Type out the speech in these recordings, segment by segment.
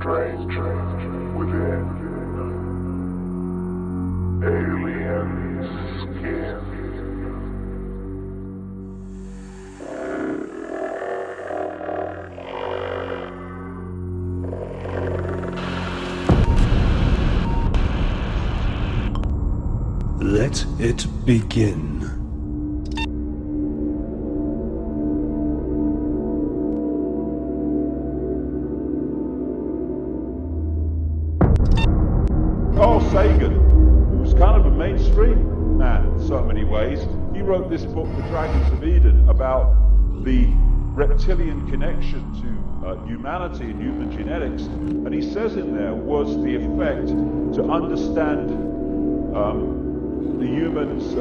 strange within. Alien skin. Let it begin. Carl Sagan, who's kind of a mainstream man in so many ways, he wrote this book, The Dragons of Eden, about the reptilian connection to humanity and human genetics. And he says in there was the effect to understand the human's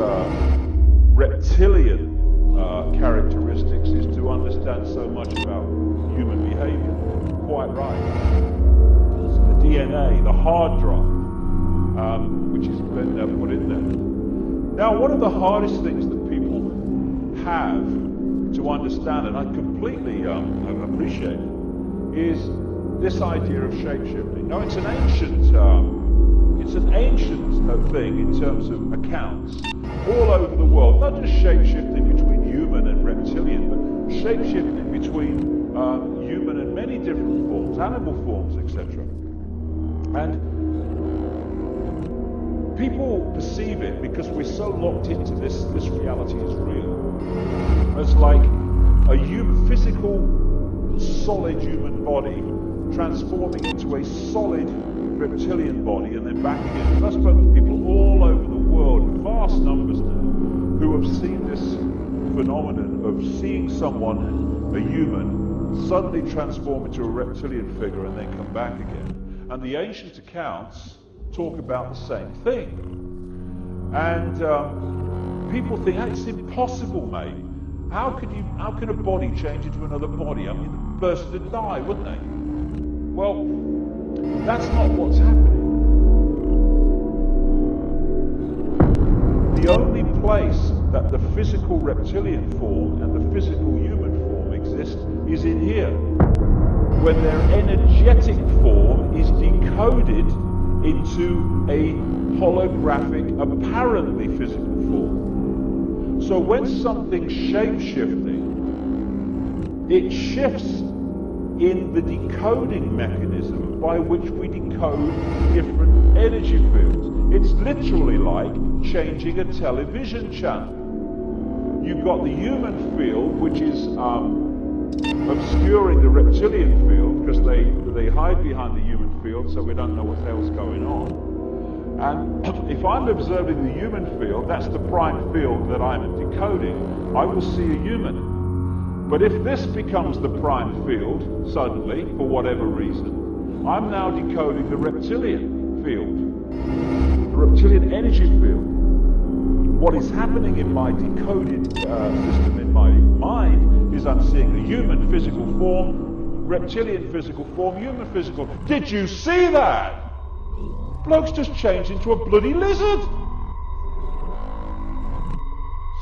reptilian characteristics is to understand so much about human behavior. Quite right. The DNA, the hard drive, which has been put in there. Now, one of the hardest things that people have to understand, and I completely appreciate, is this idea of shape-shifting. Now, it's an ancient thing in terms of accounts all over the world. Not just shape-shifting between human and reptilian, but shape-shifting between human and many different forms, animal forms, etc. And people perceive it, because we're so locked into this reality is real, as like a physical, solid human body transforming into a solid reptilian body and then back again. And I've spoken to people all over the world, vast numbers now, who have seen this phenomenon of seeing someone, a human, suddenly transform into a reptilian figure and then come back again. And the ancient accounts talk about the same thing. And people think, it's impossible, mate. How can a body change into another body? I mean, the person would die, wouldn't they? Well, that's not what's happening. The only place that the physical reptilian form and the physical human form exist is in here, when their energetic form is decoded into a holographic, apparently physical form. So when something's shape-shifting, it shifts in the decoding mechanism by which we decode different energy fields. It's literally like changing a television channel. You've got the human field, which is obscuring the reptilian field, because they hide behind the human field, so we don't know what the hell's going on. And if I'm observing the human field, that's the prime field that I'm decoding, I will see a human. But if this becomes the prime field, suddenly, for whatever reason, I'm now decoding the reptilian field, the reptilian energy field. What is happening in my decoded system in my mind is I'm seeing a human physical form, reptilian physical form, human physical. Did you see that? Bloke's just changed into a bloody lizard.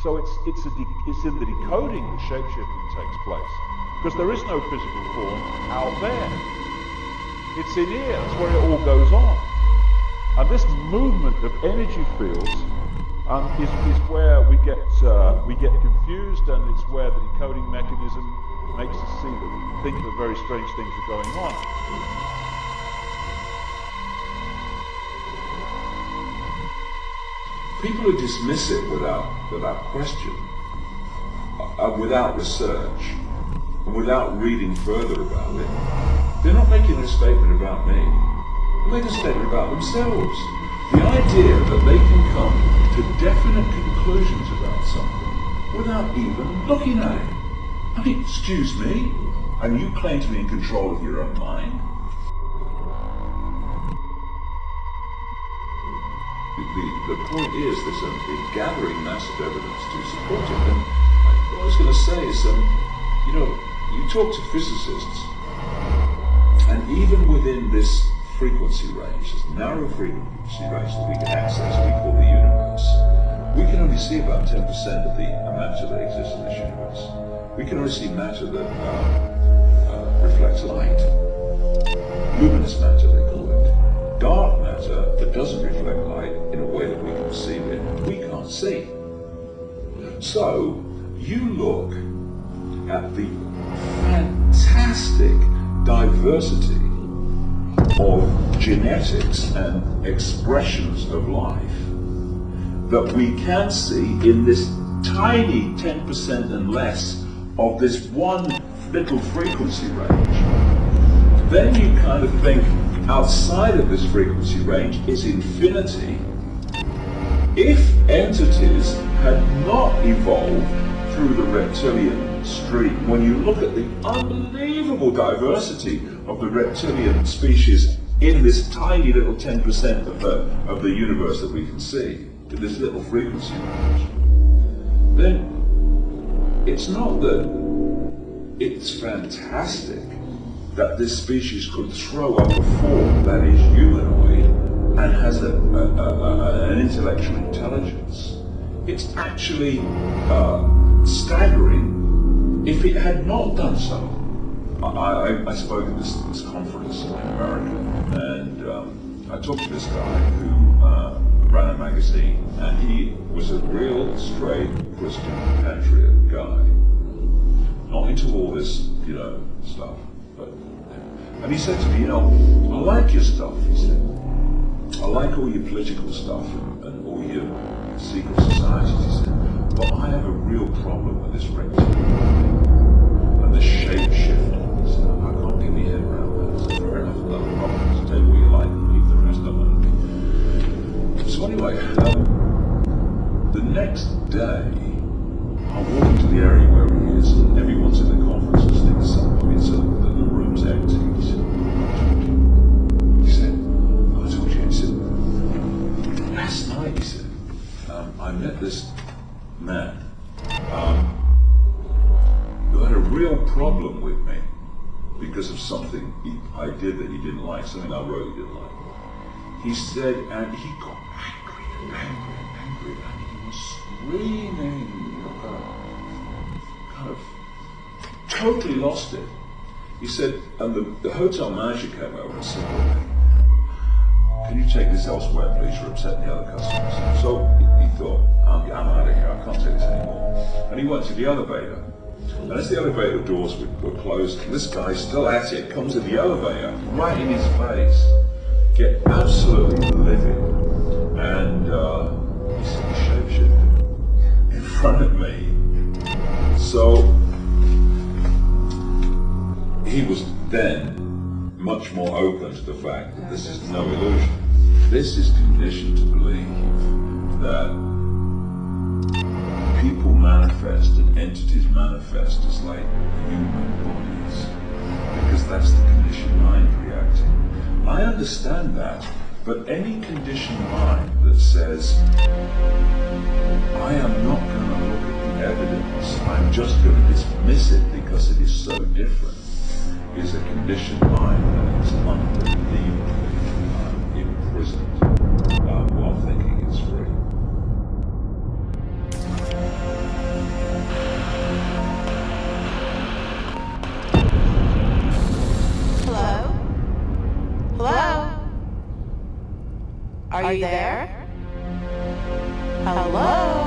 So it's in the decoding that shapeshifting takes place, because there is no physical form out there. It's in here. That's where it all goes on. And this movement of energy fields is where we get confused, and it's where the decoding mechanism makes us think that very strange things are going on. People who dismiss it without question, without research, and without reading further about it, they're not making a statement about me. They're making a statement about themselves. The idea that they can come to definite conclusions about something without even looking at it. I mean, excuse me, and you claim to be in control of your own mind? The point is there's a gathering massive evidence to support it. And what I was going to say is, you talk to physicists, and even within this frequency range, this narrow frequency range that we can access, we call the universe, we can only see about 10% of the matter that exists in this universe. We can only see matter that reflects light. luminous matter, they call it. Dark matter that doesn't reflect light in a way that we can perceive it, we can't see. So, you look at the fantastic diversity of genetics and expressions of life that we can see in this tiny 10% and less of this one little frequency range. Then you kind of think outside of this frequency range is infinity. If entities had not evolved through the reptilian stream, when you look at the unbelievable diversity of the reptilian species in this tiny little 10% of the universe that we can see, in this little frequency range, then it's not that it's fantastic that this species could throw up a form that is humanoid and has an intellectual intelligence. It's actually staggering if it had not done so. I spoke at this conference in America, and I talked to this guy who ran a magazine, and he was a real straight Christian patriot guy, not into all this, stuff. And he said to me, I like your stuff, he said. I like all your political stuff and all your secret societies, he said. But I have a real problem with this reptilian and the shape shifting. He said, I can't get my head around that. I said, fair enough, no problem. Take what you like and leave the rest of it. So anyway, the next day, I walk into the area where he is, and everyone's in the conference listening to something. So the room's empty. He said, I told you. He said, last night, he said, I met this man who had a real problem with me because of something I did that he didn't like, something I wrote he didn't like. He said, and he got angry, and he was screaming, kind of totally lost it. He said, and the hotel manager came over and said, can you take this elsewhere, please? You're upsetting the other customers. So he thought, I'm out of here, I can't take this anymore. And he went to the elevator. And as the elevator doors were closed, this guy, still at it, comes in the elevator, right in his face, get absolutely livid. And he said, he shapeshifted in front of me. So he was then much more open to the fact that this is no illusion. This is conditioned to believe that people manifest and entities manifest as like human bodies, because that's the conditioned mind reacting. I understand that, but any conditioned mind that says, I am not going to look at the evidence, I'm just going to dismiss it because it is so different, is a conditioned mind that is unbelievably imprisoned while thinking it's free. Hello? Hello? Are you there? Hello?